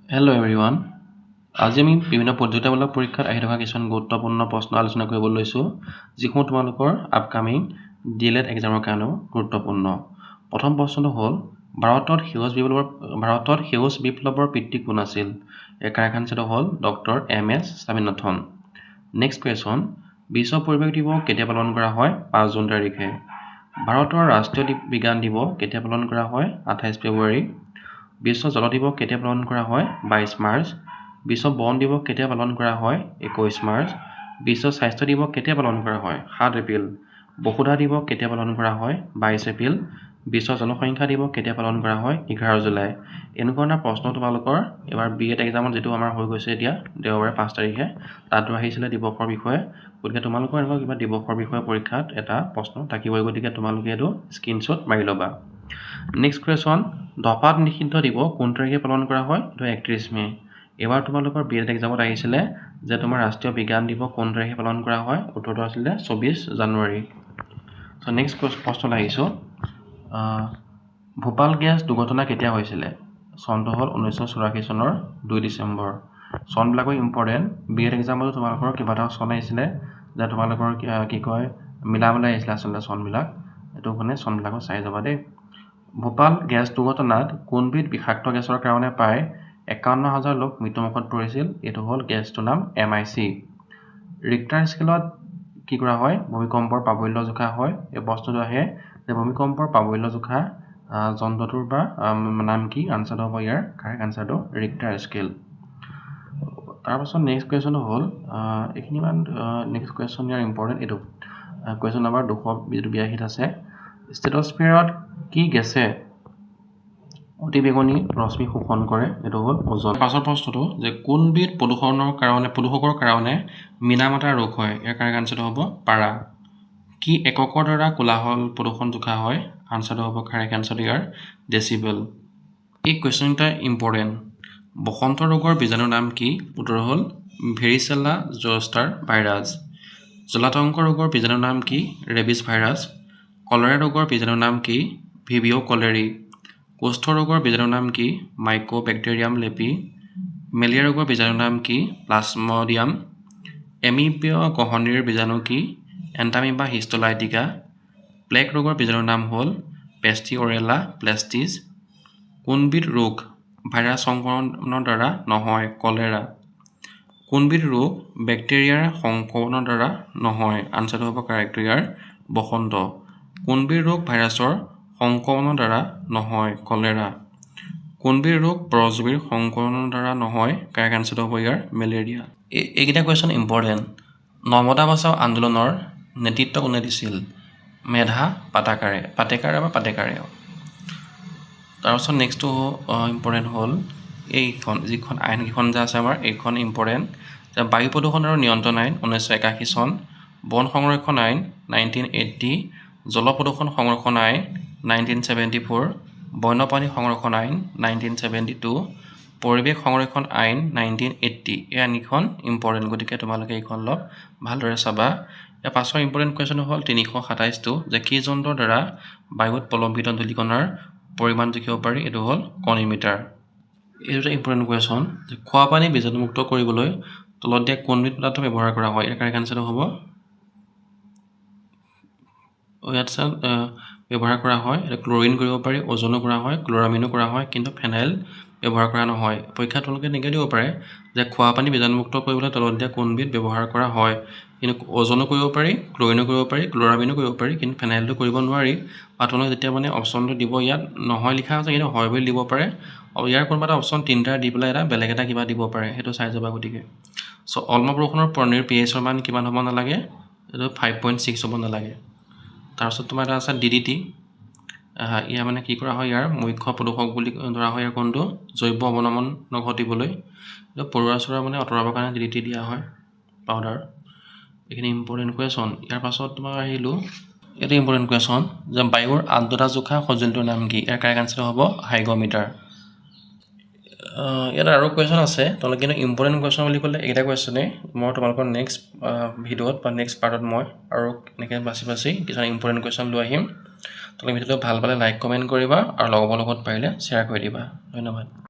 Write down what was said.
Hello' everyone. আজি আমি বিভিন্ন প্ৰতিযোগিতামূলক পৰীক্ষাত আহি থকা কিছুমান গুৰুত্বপূৰ্ণ প্ৰশ্ন আলোচনা কৰিব লৈছোঁ, যিসমূহ তোমালোকৰ আপকামিং DLED এক্সামৰ কাৰণেও গুৰুত্বপূৰ্ণ। প্ৰথম প্ৰশ্নটো হ'ল, ভাৰতত সেউজ বিপ্লৱৰ পিতৃ কোন আছিল? ইয়াৰ কাৰেক্ট আনচাৰটো হ'ল doctor MS Swaminathan. Next question, বিশ্ব পৰিৱেশ দিৱস কেতিয়া পালন কৰা হয়? 5 জুন তাৰিখে। ভাৰতৰ ৰাষ্ট্ৰীয় বিজ্ঞান দিৱস কেতিয়া পালন কৰা হয়? 28 ফেব্ৰুৱাৰী। বিশ্ব জল দিৱস কেতিয়া পালন কৰা হয়? 22 মাৰ্চ। বিশ্ব বন দিৱস কেতিয়া পালন কৰা হয়? 21 মাৰ্চ। বিশ্ব স্বাস্থ্য দিৱস কেতিয়া পালন কৰা হয়? 7 এপ্ৰিল। বসুধা দিৱস কেতিয়া পালন কৰা হয়? 22 এপ্ৰিল। বিশ্ব জনসংখ্যা দিৱস কেতিয়া পালন কৰা হয়? 11 জুলাই। এনেকুৱা ধৰণৰ প্ৰশ্ন তোমালোকৰ এবাৰ BED এক্সামত যিটো আমাৰ হৈ গৈছে এতিয়া দেওবাৰে 5 তাৰিখে, তাতো আহিছিলে দিৱসৰ বিষয়ে। গতিকে তোমালোকৰ এনেকুৱা কিবা দিৱসৰ বিষয়ে পৰীক্ষাত এটা প্ৰশ্ন থাকিবই, গতিকে তোমালোকে এইটো স্ক্ৰীনশ্বট মাৰি ল'বা। নেক্সট কুৱেশ্যন, ধঁপাত নিষিদ্ধ দিৱস কোন তাৰিখে পালন কৰা হয়? এইটো 31 মে'। এবাৰ তোমালোকৰ BED এক্সামত আহিছিলে যে তোমাৰ ৰাষ্ট্ৰীয় বিজ্ঞান দিৱস কোন তাৰিখে পালন কৰা হয়? উত্তৰটো আছিলে 24 জানুৱাৰী। চ' নেক্সট প্ৰশ্নলৈ আহিছোঁ, ভূপাল গেছ দুৰ্ঘটনা কেতিয়া হৈছিলে? চনটো হ'ল 1984 চনৰ 2 ডিচেম্বৰ। চনবিলাকো ইম্পৰ্টেণ্ট। BED এক্সামতো তোমালোকৰ কিবা এটা চন আহিছিলে যে তোমালোকৰ কি কয় মিলাবলৈ আহিছিলে আচলতে চনবিলাক। এইটো মানে চনবিলাকো চাই যাবা দেই। ভূপাল গেছ দুৰ্ঘটনাত কোনবিধ বিষাক্ত গেছৰ কাৰণে প্ৰায় 51,000 লোক মৃত্যুমুখত পৰিছিল? এইটো হ'ল গেছটোৰ নাম MIC। ৰিক্টাৰ স্কেলত কি কৰা হয়? ভূমিকম্পৰ প্ৰাবল্য জোখা হয়। এই প্ৰশ্নটো আহে যে ভূমিকম্পৰ প্ৰাবল্য জোখা যন্ত্ৰটোৰ নাম কি? আনচাৰটো হ'ব ইয়াৰ কাৰেক্ট আনচাৰটো ৰিক্টাৰ স্কেল। তাৰপাছত নেক্সট কুৱেশ্যনটো হ'ল, এইখিনি নেক্সট কুৱেশ্যন ইয়াৰ ইম্পৰ্টেণ্ট এইটো। কুৱেশ্যন নম্বৰ 282 আছে, ষ্ট্ৰেটোস্ফিয়াৰত কি গেছে অতি বেঙুনী ৰশ্মি শোষণ কৰে? এইটো হ'ল ওজন। পাছৰ প্ৰশ্নটো যে কোনবিধ প্ৰদূষকৰ কাৰণে মিনামাটা ৰোগ হয়? ইয়াৰ কাৰেক্ট আনচাৰটো হ'ব পাৰা। কি এককৰ দ্বাৰা কোলাহল প্ৰদূষণ জোখা হয়? আনচাৰটো হ'ব কাৰেক্ট আনচাৰটো ইয়াৰ ডেচিবেল। এই কুৱেশ্যনটা ইম্পৰ্টেণ্ট। বসন্ত ৰোগৰ বীজাণুৰ নাম কি? উত্তৰ হ'ল ভেৰিচেলা জ'ষ্টাৰ ভাইৰাছ। জলাতংক ৰোগৰ বীজাণুৰ নাম কি? Rabies virus. কলেৰা ৰোগৰ বীজাণুৰ নাম কি? ভিভিঅ' কলেৰি। কুষ্ঠ ৰোগৰ বীজাণুৰ নাম কি? মাইকোবেক্টেৰিয়াম লেপি। মেলেৰিয়া ৰোগৰ বীজাণুৰ নাম কি? প্লাজমডিয়াম। এমিবিয় গহনিৰ বীজাণু কি? এণ্টামিবা হিষ্টলাইটিকা। প্লেগ ৰোগৰ বীজাণুৰ নাম হ'ল পেষ্টিঅৰেলা প্লেষ্টিছ। কোনবিধ ৰোগ ভাইৰাছ সংক্ৰমণৰ দ্বাৰা নহয়? কলেৰা। কোনবিধ ৰোগ বেক্টেৰিয়াৰ সংক্ৰমণৰ দ্বাৰা নহয়? আনচাৰটো হ'ব কাৰেক্ট ইয়াৰ বসন্ত। কোনবিধ ৰোগ ভাইৰাছৰ সংক্ৰমণৰ দ্বাৰা নহয়? কলেৰা। কোনবিধ ৰোগ পৰজীৱীৰ সংক্ৰমণৰ দ্বাৰা নহয়? কাৰেক্ট আনচাৰটো হ'ব ইয়াৰ মেলেৰিয়া। এইকেইটা কুৱেশ্যন ইম্পৰ্টেণ্ট। নৰ্মদা বচাও আন্দোলনৰ নেতৃত্ব কোনে দিছিল? মেধা পাটেকাৰে। তাৰপাছত নেক্সটটো ইম্পৰ্টেণ্ট হ'ল যিখন আইনকেইখন যে আছে আমাৰ, এইখন ইম্পৰ্টেণ্ট। যে বায়ু প্ৰদূষণ আৰু নিয়ন্ত্ৰণ আইন 1981 চন, বন সংৰক্ষণ আইন 1980, জল প্ৰদূষণ সংৰক্ষণ আইন 1974, বন্যপ্ৰাণী সংৰক্ষণ আইন 1972, পৰিৱেশ সংৰক্ষণ আইন 1980। এই আইনকেইখন ইম্পৰ্টেণ্ট, গতিকে তোমালোকে এইখন অলপ ভালদৰে চাবা। ইয়াৰ পাছৰ ইম্পৰ্টেণ্ট কুৱেশ্যন হ'ল 327টো, যে কি যন্ত্ৰৰ দ্বাৰা বায়ুত প্ৰলম্বিত ধূলিকণাৰ পৰিমাণ জুখিব পাৰি? এইটো হ'ল কনিমিটাৰ। এইটো এটা ইম্পৰ্টেণ্ট কুৱেশ্যন, যে খোৱা পানী বীজাণুমুক্ত কৰিবলৈ তলত দিয়া কোনবিধ পদাৰ্থ ব্যৱহাৰ কৰা হয়? ইয়াৰ কাৰেক্ট আনচাৰটো হ'ব ব্যৱহাৰ কৰা হয় ক্লৰিন কৰিব পাৰি, অজনো কৰা হয়, ক্লৰামিনো কৰা হয়, কিন্তু ফেনাইল ব্যৱহাৰ কৰা নহয়। পৰীক্ষাত তেওঁলোকে এনেকৈ দিব পাৰে যে খোৱা পানী বীজাণুমুক্ত কৰিবলৈ তলত দিয়া কোনবিধ ব্যৱহাৰ কৰা হয়? কিন্তু অজনো কৰিব পাৰি, ক্লৰিনো কৰিব পাৰি, ক্লৰামিনো কৰিব পাৰি, কিন্তু ফেনাইলটো কৰিব নোৱাৰি। বা তেওঁলোকে যেতিয়া মানে অপশ্যনটো দিব, ইয়াত নহয় লিখা আছে, কিন্তু হয় বুলি দিব পাৰে। ইয়াৰ কোনোবা এটা অপশ্যন তিনিটা দি পেলাই বেলেগ এটা কিবা দিব পাৰে, সেইটো চাই যাবা। গতিকে চ' অলম বৰষুণৰ পানীৰ pH-ৰ মান কিমান হ'ব নালাগে? এইটো 5.6 হ'ব নালাগে। তাৰপিছত তোমাৰ এটা আছে DDT। ইয়াৰ মানে কি কৰা হয়? ইয়াৰ মুখ্য প্ৰদূষক বুলি ধৰা হয় ইয়াৰ কোনটো? জৈৱ অৱনমন নঘটিবলৈ পৰুৱা চৰুৱা মানে আঁতৰাবৰ কাৰণে DDT দিয়া হয় পাউডাৰ। এইখিনি ইম্পৰ্টেণ্ট কুৱেশ্যন। ইয়াৰ পাছত তোমাৰ আহিলোঁ, এইটো ইম্পৰ্টেণ্ট কুৱেশ্যন, যে বায়ুৰ আৰ্দ্ৰতা জোখা সঁজুলিটোৰ নাম কি? ইয়াৰ কাৰেক্ট আনচাৰটো হ'ব হাইগ্ৰমিটাৰ। ইয়াত আৰু কুৱেশ্যন আছে, তেওঁলোকে কিন্তু ইম্পৰ্টেণ্ট কুৱেশ্যন বুলি ক'লে এইকেইটা কুৱেশ্যনেই। মই তোমালোকৰ নেক্সট ভিডিঅ'ত বা নেক্সট পাৰ্টত মই আৰু এনেকৈ বাছি কিছুমান ইম্পৰ্টেণ্ট কুৱেশ্যন লৈ আহিম। তোমালোকে ভিডিঅ'টো ভাল পালে লাইক কমেণ্ট কৰিবা আৰু লগৰ লগত পাৰিলে শ্বেয়াৰ কৰি দিবা। ধন্যবাদ।